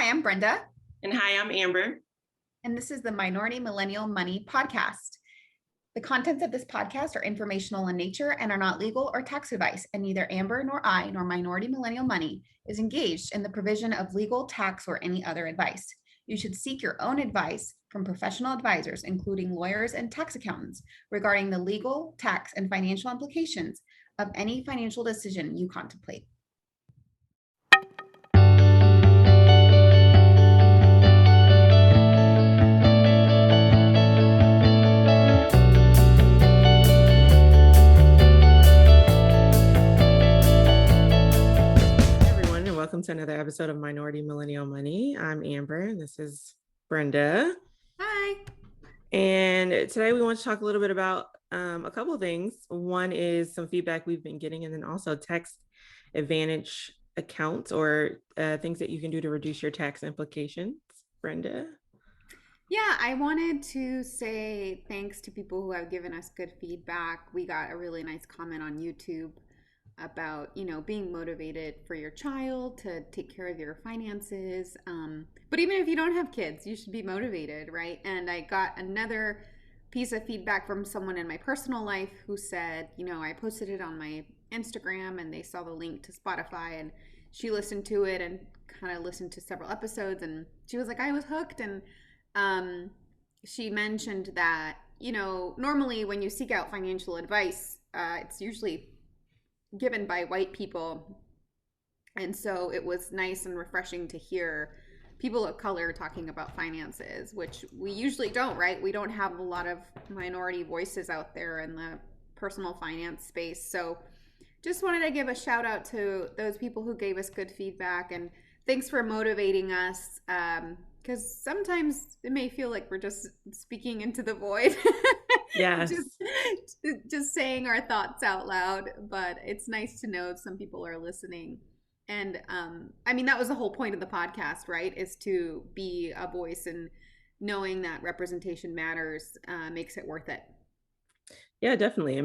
Hi, I'm Brenda, And hi, I'm Amber. and this is the Minority Millennial Money Podcast. The contents of this podcast are informational in nature and are not legal or tax advice, and neither Amber nor I nor Minority Millennial Money is engaged in the provision of legal, tax, or any other advice. You should seek your own advice from professional advisors, including lawyers and tax accountants, regarding the legal, tax, and financial implications of any financial decision you contemplate. Welcome to another episode of Minority Millennial Money. I'm Amber, and this is Brenda. Hi. And today we want to talk a little bit about a couple of things. One is some feedback we've been getting, and then also tax advantage accounts or things that you can do to reduce your tax implications. Brenda? Yeah, I wanted to say thanks to people who have given us good feedback. We got a really nice comment on YouTube about, being motivated for your child to take care of your finances. But even if you don't have kids, you should be motivated, right? And I got another piece of feedback from someone in my personal life who said, I posted it on my Instagram and they saw the link to Spotify and she listened to it and kind of listened to several episodes and she was like, I was hooked. And she mentioned that, normally when you seek out financial advice, it's usually given by white people. And so it was nice and refreshing to hear people of color talking about finances, which we usually don't, right? We don't have a lot of minority voices out there in the personal finance space. So just wanted to give a shout out to those people who gave us good feedback and thanks for motivating us. Because sometimes it may feel like we're just speaking into the void. Yes. just saying our thoughts out loud, but it's nice to know some people are listening. And that was the whole point of the podcast, right? Is to be a voice, and knowing that representation matters makes it worth it. Yeah, definitely.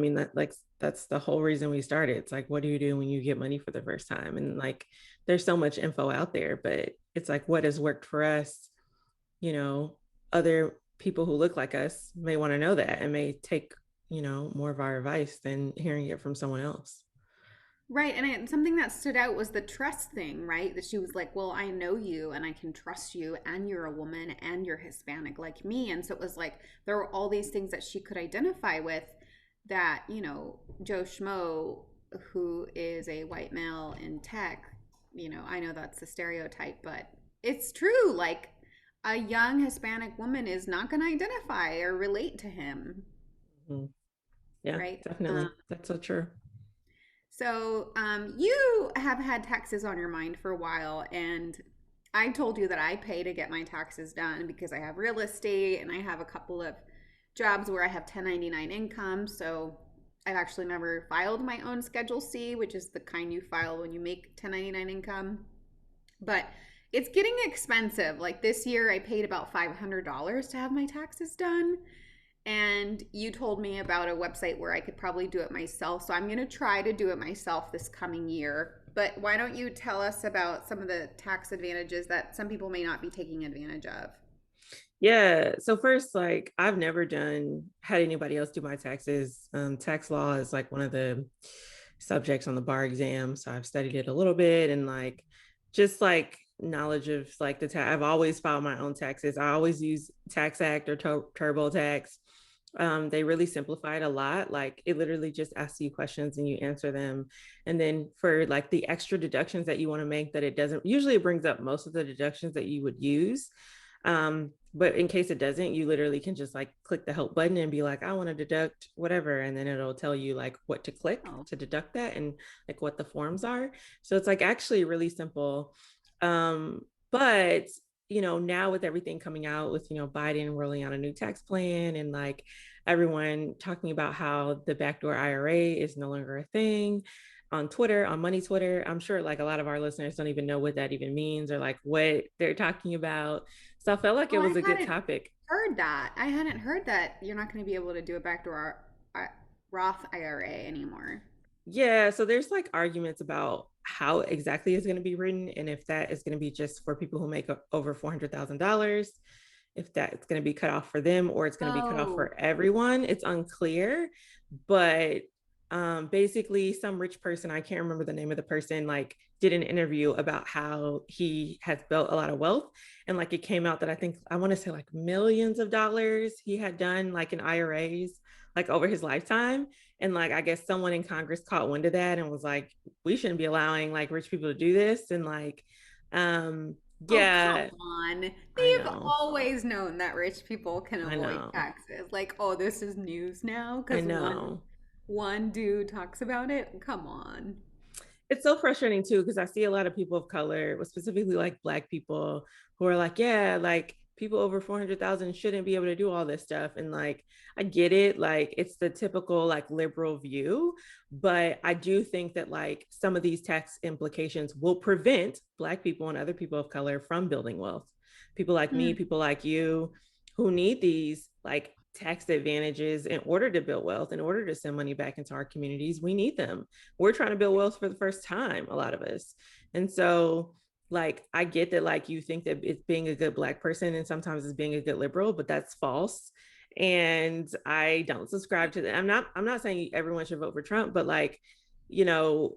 That's the whole reason we started. It's like, what do you do when you get money for the first time? And like, there's so much info out there, but it's like, what has worked for us? Other people who look like us may want to know that and may take, more of our advice than hearing it from someone else. Right. And something that stood out was the trust thing, right? That she was like, well, I know you and I can trust you, and you're a woman and you're Hispanic like me. And so it was like there were all these things that she could identify with that, Joe Schmo, who is a white male in tech, I know that's a stereotype, but it's true. Like a young Hispanic woman is not going to identify or relate to him. Mm-hmm. Yeah, right. Definitely. That's so true. So you have had taxes on your mind for a while, and I told you that I pay to get my taxes done because I have real estate and I have a couple of jobs where I have 1099 income. So I've actually never filed my own Schedule C, which is the kind you file when you make 1099 income. But it's getting expensive. Like this year, I paid about $500 to have my taxes done. And you told me about a website where I could probably do it myself. So I'm going to try to do it myself this coming year. But why don't you tell us about some of the tax advantages that some people may not be taking advantage of? Yeah. So first, like I've never had anybody else do my taxes. Tax law is like one of the subjects on the bar exam. So I've studied it a little bit and just knowledge of like I've always filed my own taxes. I always use Tax Act or TurboTax. They really simplified a lot. Like it literally just asks you questions and you answer them. And then for like the extra deductions that you want to make that it doesn't, usually it brings up most of the deductions that you would use. But in case it doesn't, you literally can just like click the help button and be like, I want to deduct whatever. And then it'll tell you like what to click to deduct that and like what the forms are. So it's like actually really simple. But now with everything coming out with, Biden rolling out a new tax plan and like everyone talking about how the backdoor IRA is no longer a thing on Twitter, on Money Twitter, I'm sure like a lot of our listeners don't even know what that even means or like what they're talking about. So I felt like it was a good topic. I hadn't heard that you're not going to be able to do a backdoor Roth IRA anymore. Yeah, so there's like arguments about how exactly it's going to be written and if that is going to be just for people who make over $400,000, if that's going to be cut off for them or it's going to be cut off Oh, for everyone. It's unclear, but basically some rich person, I can't remember the name of the person, like did an interview about how he has built a lot of wealth, and like it came out that I want to say like millions of dollars he had done like in IRAs like over his lifetime. And like I guess someone in Congress caught wind of that and was like, we shouldn't be allowing like rich people to do this. And like oh, yeah, come on. I They've know. always known that rich people can I avoid know. taxes. Like, oh, this is news now I because know. one dude talks about it. Come on. It's so frustrating too because I see a lot of people of color, specifically like Black people, who are like, yeah, like people over 400,000 shouldn't be able to do all this stuff. And like, I get it, like it's the typical like liberal view, but I do think that like some of these tax implications will prevent Black people and other people of color from building wealth. People like me, Hmm. people like you, who need these like tax advantages in order to build wealth, in order to send money back into our communities, we need them. We're trying to build wealth for the first time, a lot of us. And so like I get that like you think that it's being a good Black person and sometimes it's being a good liberal, but that's false. And I don't subscribe to that. I'm not saying everyone should vote for Trump, but like, you know,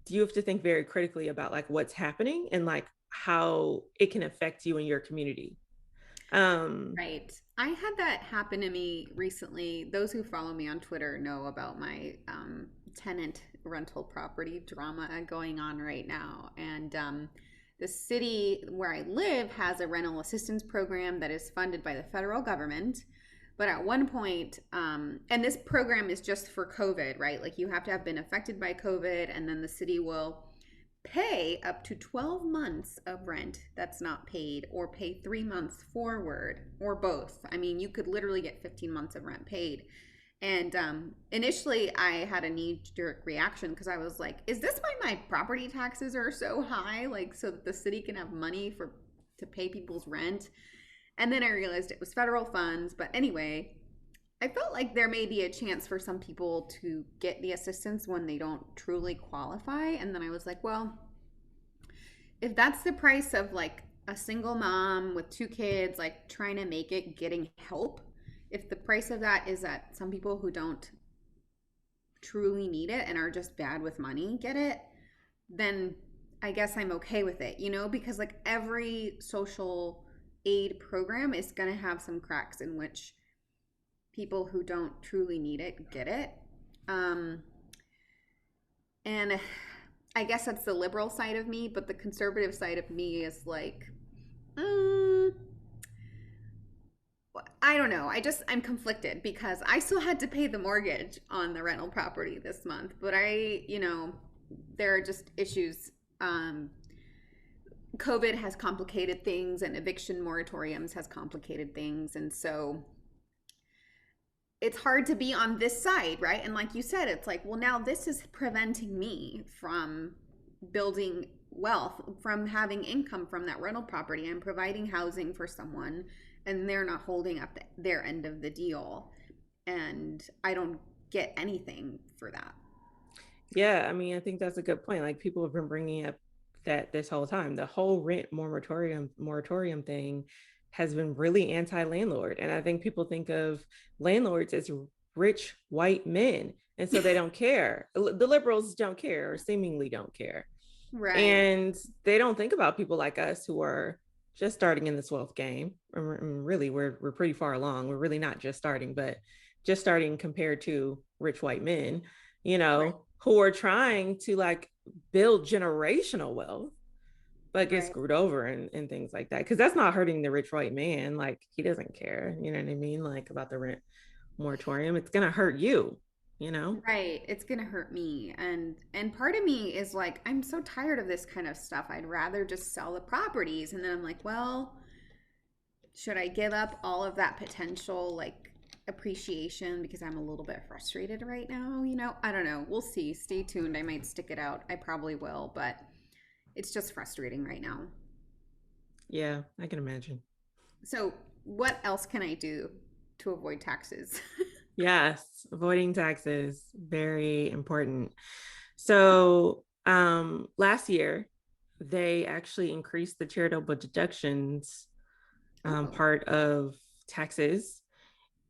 you have to think very critically about like what's happening and like how it can affect you and your community. um Right. I had that happen to me recently. Those who follow me on Twitter know about my tenant rental property drama going on right now. And the city where I live has a rental assistance program that is funded by the federal government. But at one point, and this program is just for COVID, right? Like you have to have been affected by COVID, and then the city will pay up to 12 months of rent that's not paid, or pay 3 months forward, or both. I mean, you could literally get 15 months of rent paid. And initially, I had a knee jerk reaction because I was like, is this why my property taxes are so high? Like, so that the city can have money to pay people's rent. And then I realized it was federal funds. But anyway, I felt like there may be a chance for some people to get the assistance when they don't truly qualify. And then I was like, well, if that's the price of like a single mom with two kids, like trying to make it, getting help, if the price of that is that some people who don't truly need it and are just bad with money get it, then I guess I'm okay with it, because like every social aid program is going to have some cracks in which people who don't truly need it get it. Um, and I guess that's the liberal side of me, but the conservative side of me is like, mm, I don't know. I'm conflicted because I still had to pay the mortgage on the rental property this month, but there are just issues. COVID has complicated things, and eviction moratoriums has complicated things, and so it's hard to be on this side, right? And like you said, it's like, well, now this is preventing me from building wealth, from having income from that rental property. I'm providing housing for someone, and they're not holding up their end of the deal. And I don't get anything for that. Yeah, I mean, I think that's a good point. Like people have been bringing up that this whole time, the whole rent moratorium thing has been really anti-landlord. And I think people think of landlords as rich white men. And so they don't care. The liberals don't care or seemingly don't care. Right, And they don't think about people like us who are just starting in this wealth game. Really, we're pretty far along. We're really not just starting, but just starting compared to rich white men, right, who are trying to like build generational wealth, but get right. screwed over and things like that. Because that's not hurting the rich white man. Like he doesn't care, you know what I mean? Like about the rent moratorium. It's gonna hurt you, you know? Right. It's gonna hurt me. And part of me is like, I'm so tired of this kind of stuff. I'd rather just sell the properties. And then I'm like, well, should I give up all of that potential like appreciation because I'm a little bit frustrated right now? I don't know. We'll see. Stay tuned. I might stick it out. I probably will, but it's just frustrating right now. Yeah, I can imagine. So, what else can I do to avoid taxes? Yes, avoiding taxes, very important. So last year, they actually increased the charitable deductions Oh, part of taxes.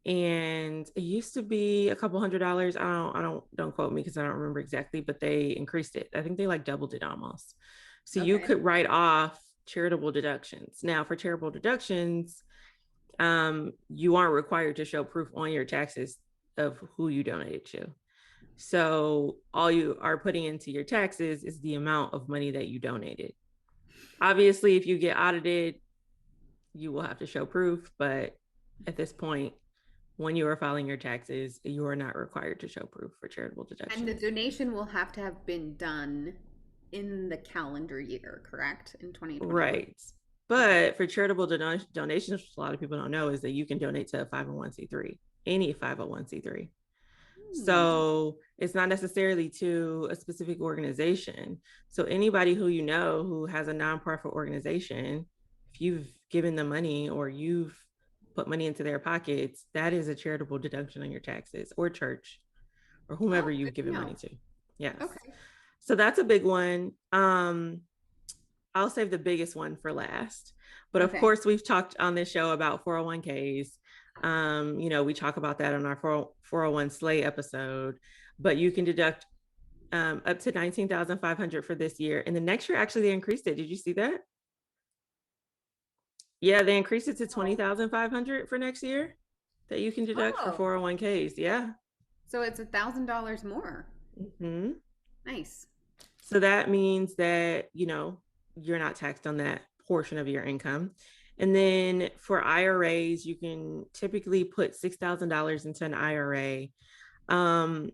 And it used to be a couple $100. Don't quote me because I don't remember exactly, but they increased it. I think they like doubled it almost. So you okay. could write off charitable deductions. Now, for charitable deductions, you aren't required to show proof on your taxes of who you donated to. So all you are putting into your taxes is the amount of money that you donated. Obviously, if you get audited, you will have to show proof, but at this point, when you are filing your taxes, you are not required to show proof for charitable And the deductions. donation will have to have been done in the calendar year, correct? In 2021. Right. Okay. But for charitable donations, which a lot of people don't know, is that you can donate to a 501c3, any 501c3. Hmm. So it's not necessarily to a specific organization. So anybody who you know who has a nonprofit organization, if you've given them money or you've put money into their pockets, that is a charitable deduction on your taxes, or church or whomever Oh, you've good to given know. money to. Yes. Okay. So that's a big one. I'll save the biggest one for last. But of Okay. course, we've talked on this show about 401ks. We talk about that on our 401 Slay episode, but you can deduct up to 19,500 for this year. And the next year, actually, they increased it. Did you see that? Yeah, they increased it to Oh. 20,500 for next year that you can deduct for Oh. 401ks. Yeah. So it's $1,000 more. Mm-hmm. Nice. So that means that, you're not taxed on that portion of your income. And then for IRAs, you can typically put $6,000 into an IRA. Um,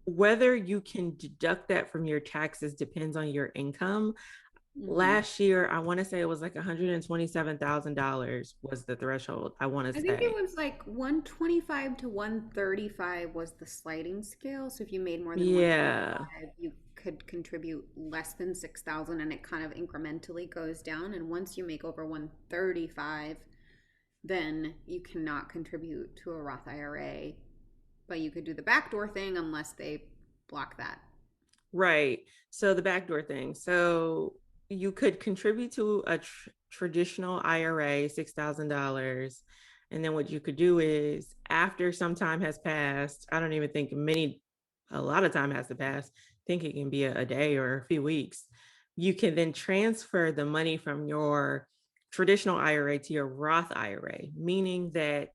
Whether you can deduct that from your taxes depends on your income. Hmm. Last year, I want to say it was like $127,000 was the threshold, I want to I think it say. was like 125 to 135 was the sliding scale. So if you made more than Yeah. 125, you could contribute less than 6,000 and it kind of incrementally goes down. And once you make over 135, then you cannot contribute to a Roth IRA, but you could do the backdoor thing unless they block that. Right. So the backdoor thing. So you could contribute to a traditional IRA, $6,000. And then what you could do is after some time has passed, I don't even think a lot of time has to pass. I think it can be a day or a few weeks. You can then transfer the money from your traditional IRA to your Roth IRA, meaning that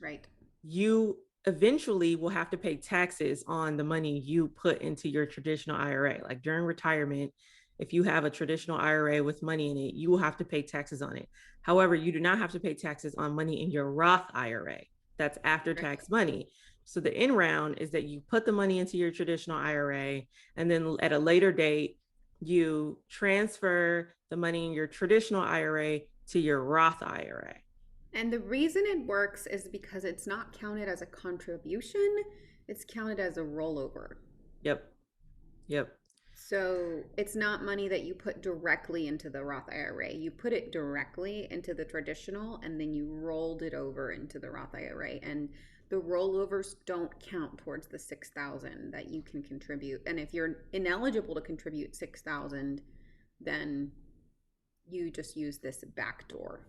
Right. you eventually will have to pay taxes on the money you put into your traditional IRA. Like during retirement, if you have a traditional IRA with money in it, you will have to pay taxes on it. However, you do not have to pay taxes on money in your Roth IRA. That's after Right. tax money. So the in round is that you put the money into your traditional IRA, and then at a later date, you transfer the money in your traditional IRA to your Roth IRA. And the reason it works is because it's not counted as a contribution, it's counted as a rollover. Yep. Yep. So it's not money that you put directly into the Roth IRA. You put it directly into the traditional and then you rolled it over into the Roth IRA. And the rollovers don't count towards the 6,000 that you can contribute. And if you're ineligible to contribute 6,000, then you just use this backdoor.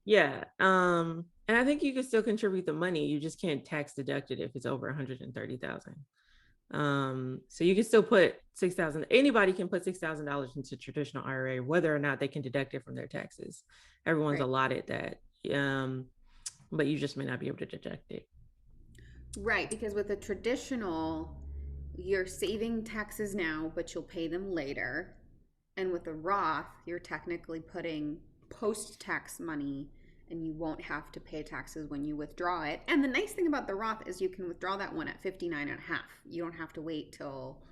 Yeah. And I think you can still contribute the money. You just can't tax deduct it if it's over 130,000. So you can still put 6,000. Anybody can put $6,000 into traditional IRA, whether or not they can deduct it from their taxes. Everyone's Right. allotted that. But you just may not be able to deduct it. Right, because with a traditional, you're saving taxes now, but you'll pay them later. And with a Roth, you're technically putting post tax money and you won't have to pay taxes when you withdraw it. And the nice thing about the Roth is you can withdraw that one at 59 and a half. You don't have to wait till,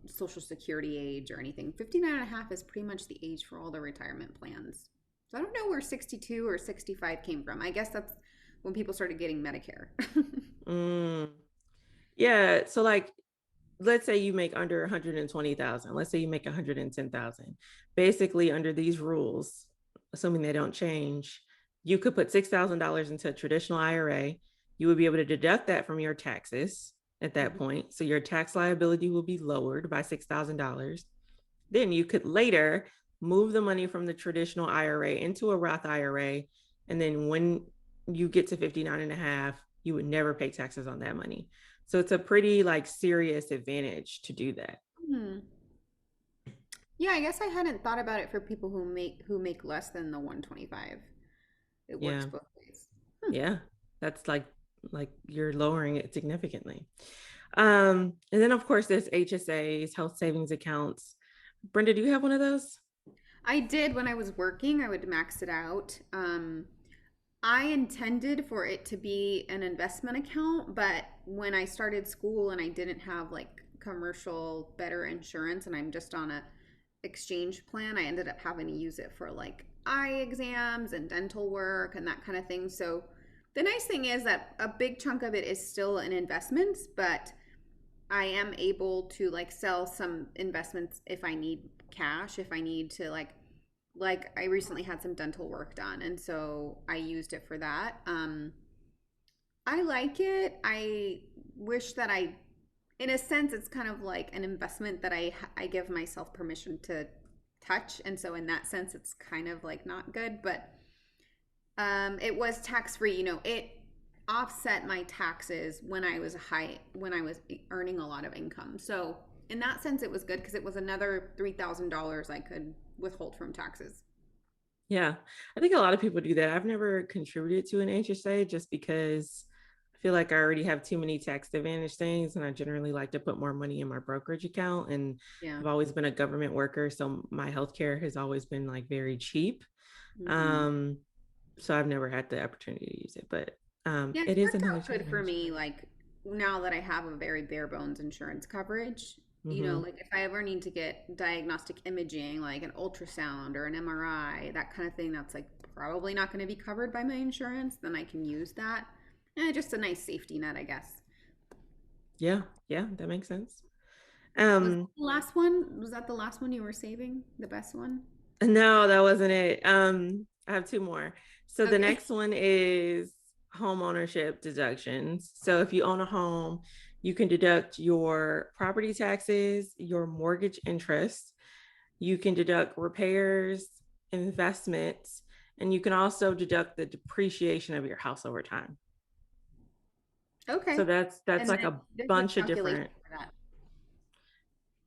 Social Security age or anything. 59 and a half is pretty much the age for all the retirement plans. So I don't know where 62 or 65 came from. I guess that's when people started getting Medicare. Mm, yeah. So like let's say you make under 120,000. Let's say you make 110,000. Basically, under these rules, assuming they don't change, you could put $6,000 into a traditional IRA. You would be able to deduct that from your taxes. at that Mhm. point. So your tax liability will be lowered by $6,000. Then you could later move the money from the traditional IRA into a Roth IRA. And then when you get to 59 and a half, you would never pay taxes on that money. So it's a pretty like serious advantage to do that. Hmm. Yeah, I guess I hadn't thought about it for people who make less than the 125. It works Yeah. both ways. Hmm. Yeah. That's like you're lowering it significantly. And then of course there's HSAs, health savings accounts. Brenda, do you have one of those? I did when I was working, I would max it out. I intended for it to be an investment account, but when I started school and I didn't have like commercial better insurance and I'm just on a exchange plan, I ended up having to use it for like eye exams and dental work and that kind of thing. So the nice thing is that a big chunk of it is still an investment, but I am able to like sell some investments if I need cash, if I need to like I recently had some dental work done and so I used it for that. I like it. I wish that I in a sense it's kind of like an investment that I give myself permission to touch and so in that sense it's kind of like not good, but it was tax free. It offset my taxes when I was earning a lot of income. So in that sense, it was good because it was another $3,000 I could withhold from taxes. Yeah, I think a lot of people do that. I've never contributed to an HSA just because I feel like I already have too many tax advantage things, and I generally like to put more money in my brokerage account. And Yeah. I've always been a government worker, so my healthcare has always been like very cheap. Hmm. Um, so I've never had the opportunity to use it, but Yeah, it it's is worked another out good for advantage. me. Like now that I have a very bare bones insurance coverage, Mm-hmm. like if I ever need to get diagnostic imaging, like an ultrasound or an MRI, that kind of thing, that's like probably not going to be covered by my insurance, then I can use that. And just a nice safety net, I guess. Yeah, yeah, that makes sense. Was that Um, the last one? Was that the last one you were saving? The best one? No, that wasn't it. I have two more. So the Okay. next one is home ownership deductions. So if you own a home, you can deduct your property taxes, your mortgage interest, you can deduct repairs, investments, and you can also deduct the depreciation of your house over time. So Okay. that's And like then a there's a bunch of calculation different. for that.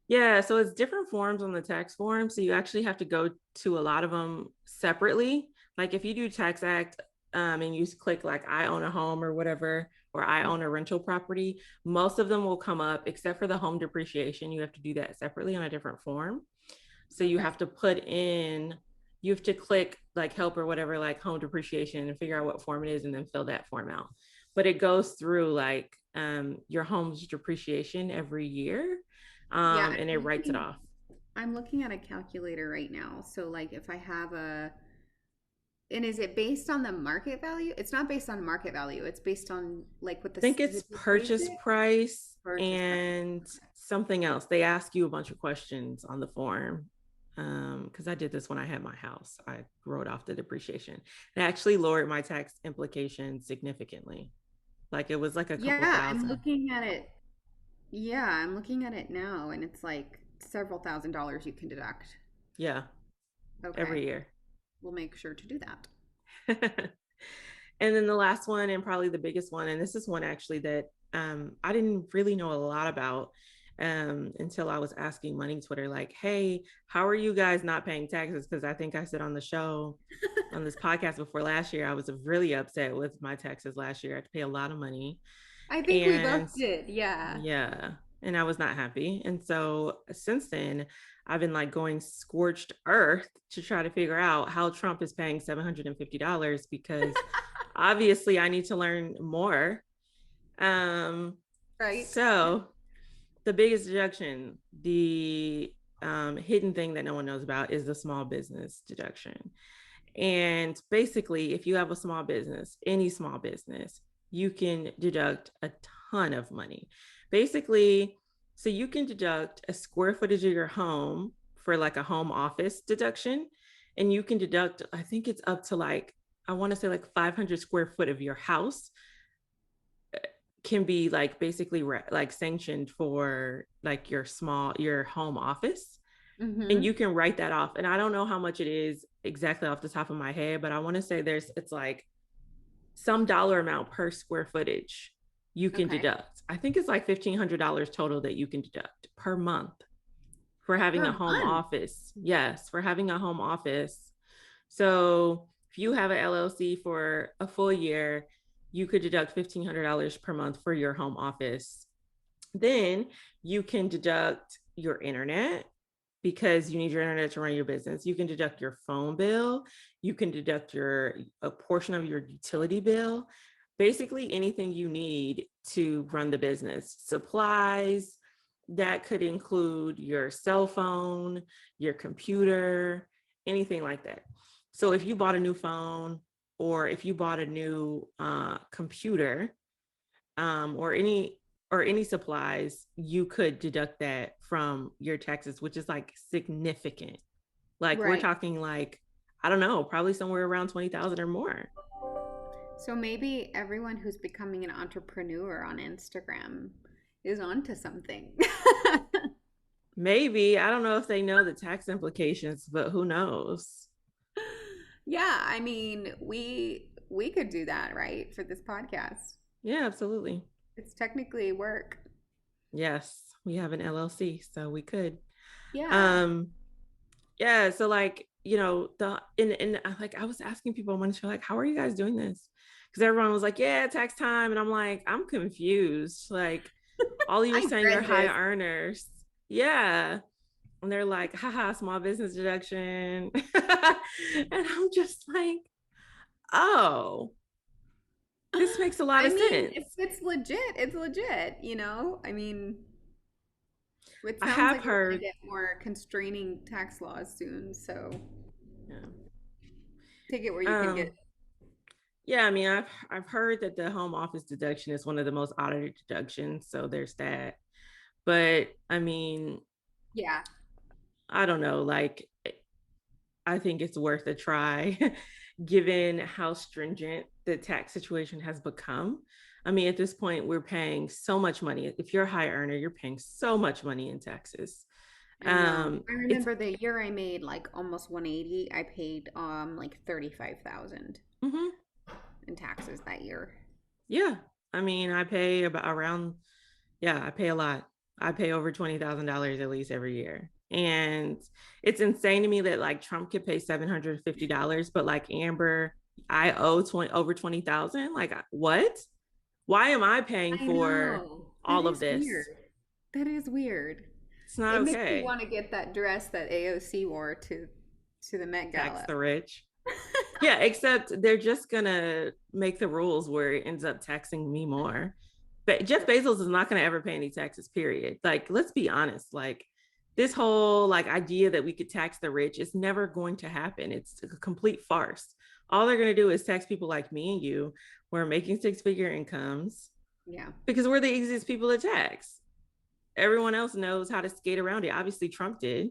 Yeah, so it's different forms on the tax form. So you actually have to go to a lot of them separately. Like if you do Tax Act and you click like I own a home or whatever, or I own a rental property, most of them will come up except for the home depreciation. You have to do that separately on a different form. So you Okay. have to put in, you have to click like help or whatever, like home depreciation and figure out what form it is and then fill that form out. But it goes through like your home's depreciation every year Yeah, and it writes it off. I'm looking at a calculator right now. So like if I have and is it based on the market value? It's not based on market value. It's based on like what I think is it's it the purchase basic price purchase price? and something else. They ask you a bunch of questions on the form. Because I did this when I had my house. I wrote off the depreciation. It actually lowered my tax implications significantly. Like it was like a couple Yeah, I'm thousand. looking at it. Yeah, I'm looking at it now and it's like several $1,000s you can deduct. Yeah, Okay. every year. We'll make sure to do that. And then the last one, and probably the biggest one, and this is one actually that I didn't really know a lot about until I was asking Money Twitter, like, hey, how are you guys not paying taxes? Because I think I said on the show, on this podcast before last year, I was really upset with my taxes last year. I had to pay a lot of money. I think we both And did. Yeah. yeah, and I was not happy. And so since then, I've been like going scorched earth to try to figure out how Trump is paying $750 because obviously I need to learn more. Um, Right? so the biggest deduction, the hidden thing that no one knows about is the small business deduction. And basically, if you have a small business, any small business, you can deduct a ton of money. Basically, so you can deduct a square footage of your home for like a home office deduction. And you can deduct, I think it's up to like, I want to say like 500 square foot of your house can be like basically like sanctioned for like your home office, and Mm-hmm. you can write that off. And I don't know how much it is exactly off the top of my head, but I want to say it's like some dollar amount per square footage you can Okay. deduct. I think it's like $1,500 total that you can deduct per month for having Per a home month. office. Yes, for having a home office. So if you have an LLC for a full year, you could deduct $1,500 per month for your home office. Then you can deduct your internet because you need your internet to run your business. You can deduct your phone bill. You can deduct a portion of your utility bill. Basically, anything you need to run the business. Supplies, that could include your cell phone, your computer, anything like that. So if you bought a new phone or if you bought a new computer, or any supplies, you could deduct that from your taxes, which is like significant. Like we're Right. talking like, I don't know, probably somewhere around 20,000 or more. So maybe everyone who's becoming an entrepreneur on Instagram is onto something. Maybe, I don't know if they know the tax implications, but who knows? Yeah, I mean, we could do that, right, for this podcast. Yeah, absolutely. It's technically work. Yes, we have an LLC, so we could. Yeah. Um, yeah, so like, the and like I was asking people on my show, like, how are you guys doing this? Because everyone was like, yeah, tax time. And I'm like, I'm confused. Like, all you were I saying are dread high this. earners. Yeah. And they're like, haha, small business deduction. And I'm just like, oh, this makes a lot I of mean, if sense. it's legit, it's legit, you know? I mean, it I sounds have like we're going to heard, get more constraining tax laws soon, so yeah. take it where you can get. Um, yeah, I mean, I've heard that the home office deduction is one of the most audited deductions, so there's that. But I mean, Yeah. I don't know, like I think it's worth a try given how stringent the tax situation has become. I mean, at this point, we're paying so much money. If you're a high earner, you're paying so much money in taxes. I know. I It's remember the year I made like almost 180, I paid like 35,000 mhm. in taxes that year. Yeah. I mean, I pay about around, yeah, I pay a lot. I pay over $20,000 at least every year. And it's insane to me that like Trump could pay $750, but like Amber, I owe 20 over 20,000. Like what? Why am I paying I for know. That all of is this? weird. That is weird. It's not It makes me okay. want to get that dress that AOC wore to the Met Tax Gala. the rich. Yeah, except they're just gonna make the rules where it ends up taxing me more. But Jeff Bezos is not gonna ever pay any taxes, period. Like, let's be honest. Like this whole like idea that we could tax the rich is never going to happen. It's a complete farce. All they're gonna do is tax people like me and you who are making six-figure incomes Yeah. because we're the easiest people to tax. Everyone else knows how to skate around it. Obviously, Trump did.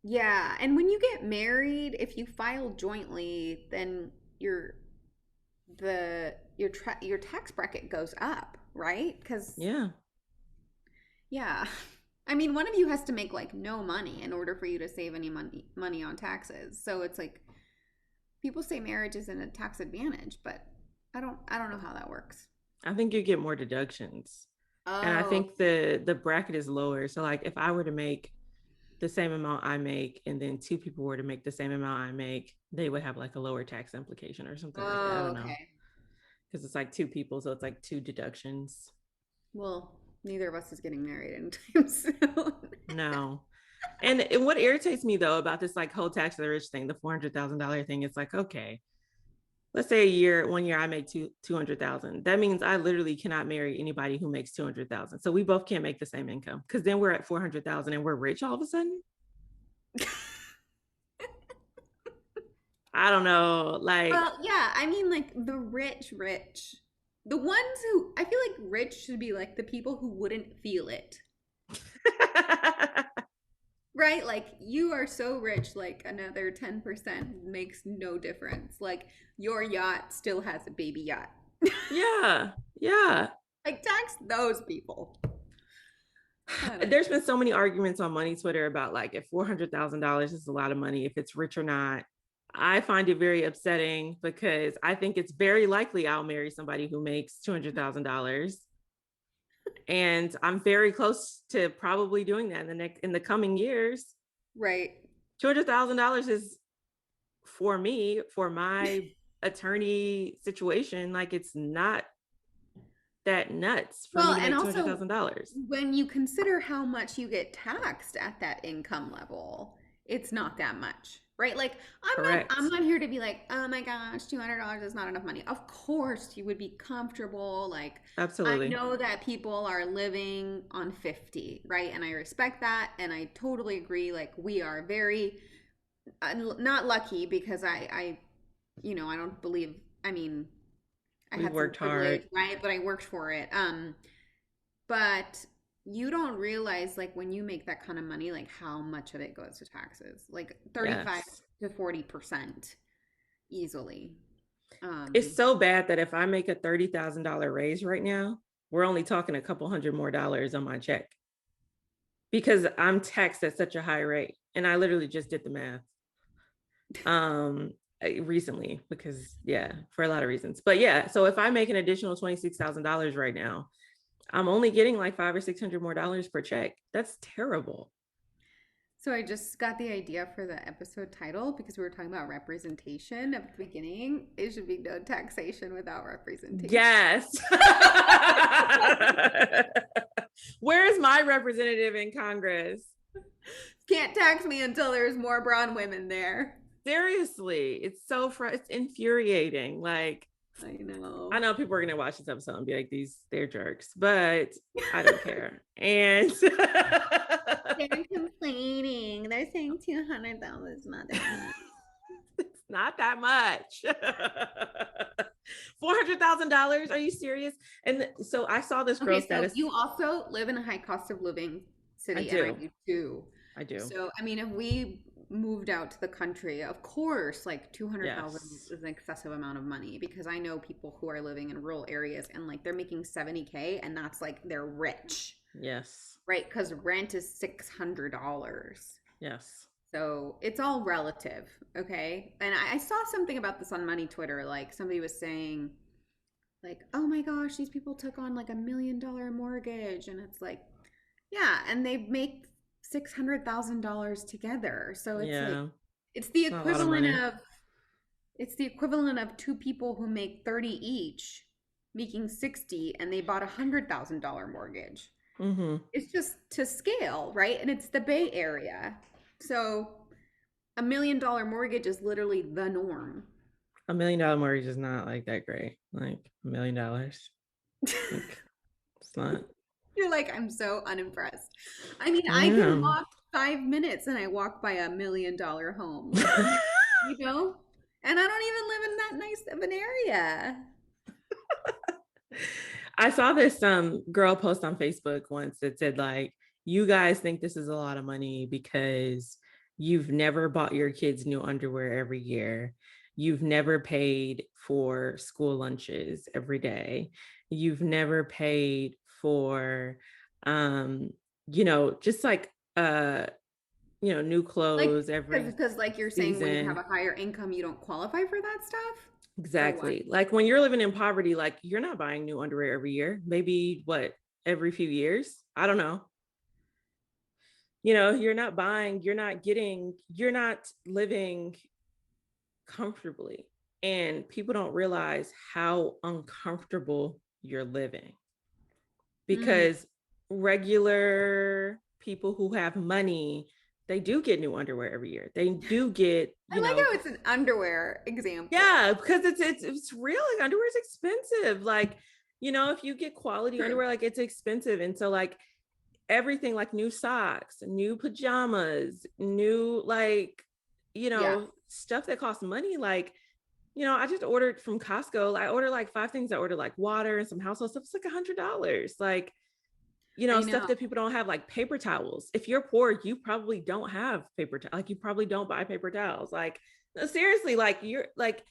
Yeah, and when you get married, if you file jointly, then your tax bracket goes up, right? Because Yeah. yeah, I mean, one of you has to make like no money in order for you to save any money on taxes. So it's like people say marriage isn't a tax advantage, but I don't know how that works. I think you get more deductions. And I Oh, think the bracket is lower. So like if I were to make the same amount I make and then two people were to make the same amount I make, they would have like a lower tax implication or something like that. I oh, don't know. okay. Because it's like two people, so it's like two deductions. Well, neither of us is getting married anytime soon. No. And what irritates me though about this like whole tax of the rich thing, the $400,000 thing, it's like, okay, let's say 1 year I make 200,000. That means I literally cannot marry anybody who makes 200,000. So we both can't make the same income because then we're at 400,000 and we're rich all of a sudden. I don't know. Like, Well, yeah, I mean, like the rich, the ones who I feel like rich should be like the people who wouldn't feel it, right? Like you are so rich, like another 10% makes no difference. Like your yacht still has a baby yacht. Yeah. Yeah. Like tax those people. I don't There's been know. so many arguments on money Twitter about like if $400,000 is a lot of money, if it's rich or not. I find it very upsetting because I think it's very likely I'll marry somebody who makes $200,000, and I'm very close to probably doing that in the coming years. Right. $200,000 is for me, for my attorney situation, like it's not that nuts for me Well, to and make two hundred also thousand dollars. when you consider how much you get taxed at that income level, it's not that much, right? Like I'm Correct. not here to be like, "Oh my gosh, $200 is not enough money." Of course, you would be comfortable. Like I Absolutely. know that people are living on 50, right? And I respect that and I totally agree like we are very not lucky because I don't believe I mean, I We had some worked hard. privilege, right? But I worked for it. But you don't realize like when you make that kind of money, like how much of it goes to taxes, like 35 Yes. to 40% easily. It's Um, so bad that if I make a $30,000 raise right now, we're only talking a couple hundred more dollars on my check because I'm taxed at such a high rate. And I literally just did the math um recently because yeah, for a lot of reasons. But yeah, so if I make an additional $26,000 right now, I'm only getting like 500 or 600 more dollars per check. That's terrible. so I just got the idea for the episode title because we were talking about representation at the beginning. It should be no taxation without representation. Yes. Where's my representative in Congress? Can't tax me until there's more brown women there. Seriously, it's infuriating. Like, I I know. know people are gonna watch this episode and be like, they're jerks, but I don't care. And They're complaining. They're saying 200,000 is not that much. it's not that much. $400,000? Are you serious? And so I saw this girl Okay, so status. you also live in a high cost of living I city, and I do. do too. I do. So, I mean, if we moved out to the country, of course, like 200,000 Yes. is an excessive amount of money because I know people who are living in rural areas and like they're making 70K and that's like they're rich, Yes. right? Because rent is $600. Yes. So it's all relative, okay? And I saw something about this on Money Twitter. Like somebody was saying, like, oh my gosh, these people took on like $1 million mortgage. And it's like, yeah, and they make $600,000 together. So it's like, Yeah. it's the It's not a lot of equivalent money. of, it's the equivalent of two people who make 30 each making 60 and they bought $100,000 mortgage. Mm-hmm. It's just to scale, right? And it's the Bay Area. So $1 million mortgage is literally the norm. $1 million mortgage is not like that great. Like $1 million. Like it's not. You're like, I'm so unimpressed. I mean, I I can am. walk 5 minutes and I walk by $1 million home. Like, you know? And I don't even live in that nice of an area. I saw this girl post on Facebook once that said like, you guys think this is a lot of money because you've never bought your kids new underwear every year. You've never paid for school lunches every day. You've never paid for um, just like new Like, clothes every because like you're saying, when you have season. a higher income, you don't qualify for that stuff? Or what? Exactly. Like when you're living in poverty, like you're not buying new underwear every year. Maybe what, every few years? I don't know. You're not buying, you're not living comfortably. And people don't realize how uncomfortable you're living Mm. because regular people who have money, they do get new underwear every year. They do get, I like how it's an underwear example. yeah, because it's real. Like underwear is expensive. Like, if you get quality True. underwear, like it's expensive. And so like everything, like new socks, new pajamas, new like, Yeah. stuff that costs money. Like, I just ordered from Costco. I ordered like 5 things. I ordered like water and some household stuff. It's like $100. Like, I stuff know. that people don't have, like paper towels. If you're poor, you probably don't have paper towels. Like you probably don't buy paper towels. Like, no, seriously, like you're like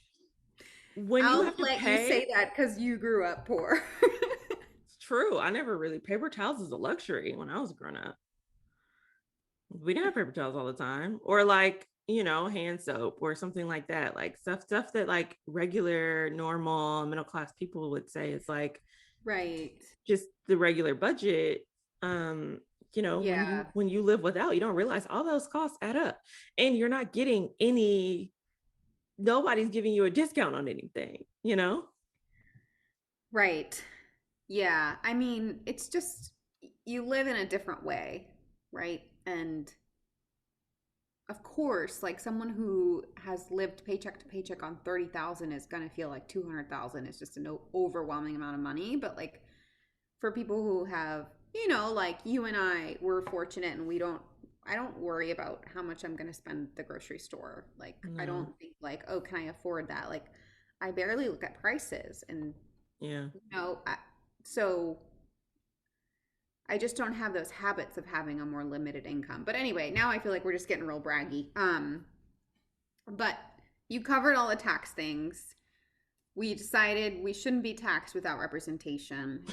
when you I'll have to let you pay, say that because you grew up poor. it's true. I never really, paper towels is a luxury when I was growing up. We didn't have paper towels all the time, or like, hand soap or something like that. Like stuff that like regular, normal, middle class people would say is like Right. just the regular budget. um when you Yeah. live without, you don't realize all those costs add up, and you're not getting any, nobody's giving you a discount on anything. Right. Yeah. I mean, it's just you live in a different way, right? And of course, like someone who has lived paycheck to paycheck on 30,000 is going to feel like 200,000 is just an overwhelming amount of money, but like for people who have, like you and I, we're fortunate and I don't worry about how much I'm going to spend at the grocery store. Like I No. don't think like, oh, can I afford that? Like I barely look at prices and Yeah. you know, I, so I just don't have those habits of having a more limited income. But anyway, now I feel like we're just getting real braggy. But you covered all the tax things. We decided we shouldn't be taxed without representation.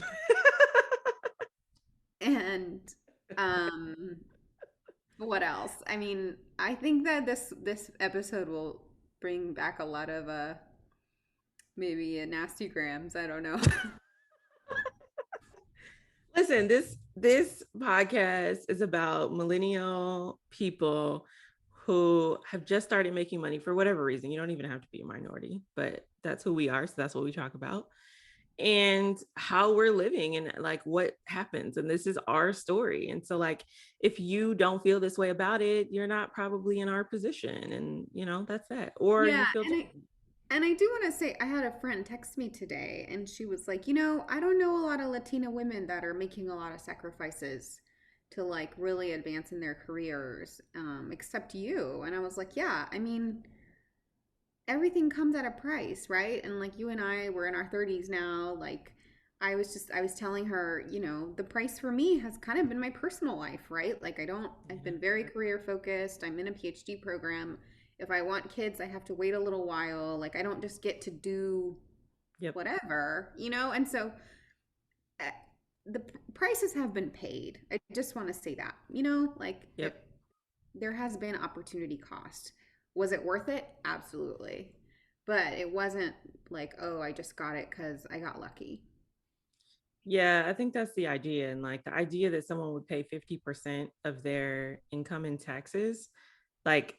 And um what else? I mean, I think that this episode will bring back a lot of maybe nasty grams. I don't know. Listen, this podcast is about millennial people who have just started making money for whatever reason. You don't even have to be a minority, but that's who we are, so that's what we talk about. And how we're living and like what happens, and this is our story. And so like if you don't feel this way about it, you're not probably in our position, and that's that, or you Yeah, feel and I do want to say I had a friend text me today and she was like, I don't know a lot of Latina women that are making a lot of sacrifices to like really advance in their careers, except you. And I was like, yeah, I mean, everything comes at a price, right? And like you and I, we're in our 30s now. Like I was telling her, the price for me has kind of been my personal life, right? Like I've yeah. been very career focused. I'm in a PhD program. If I want kids, I have to wait a little while. Like I don't just get to do Yep. whatever. And so uh, the prices have been paid. I just want to say that, like Yep. there has been opportunity cost. Was it worth it? Absolutely. But it wasn't like, oh, I just got it because I got lucky. Yeah, I think that's the idea. And like the idea that someone would pay 50% of their income in taxes, like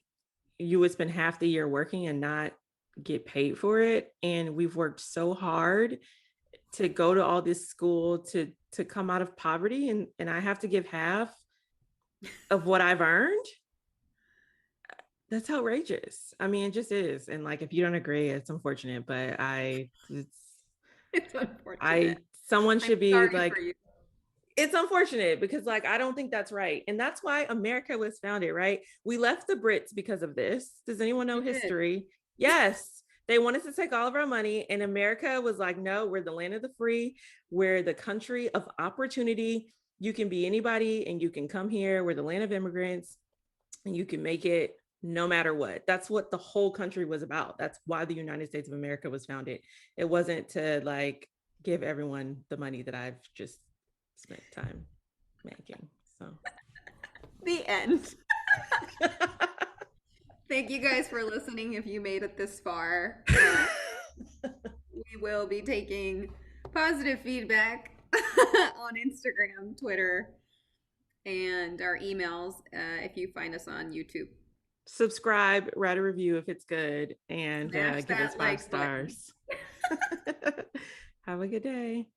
you would spend half the year working and not get paid for it. And we've worked so hard to go to all this school to come out of poverty, and I have to give half of what I've earned. That's outrageous. I mean, it just is. And like if you don't agree, it's unfortunate, but It's unfortunate. I someone I'm should be sorry for like, you. it's unfortunate because like I don't think that's right. And that's why America was founded, right? We left the Brits because of this. Does anyone know We did. history? Yes. They wanted to take all of our money, and America was like, no, we're the land of the free. We're the country of opportunity. You can be anybody and you can come here. We're the land of immigrants and you can make it no matter what. That's what the whole country was about. That's why the United States of America was founded. It wasn't to like give everyone the money that I've just spent time making. So The end. Thank you guys for listening. If you made it this far, we will be taking positive feedback on Instagram, Twitter, and our emails if you find us on YouTube. subscribe, write a review if it's good, and Smash give us that five like button. stars. Have a good day.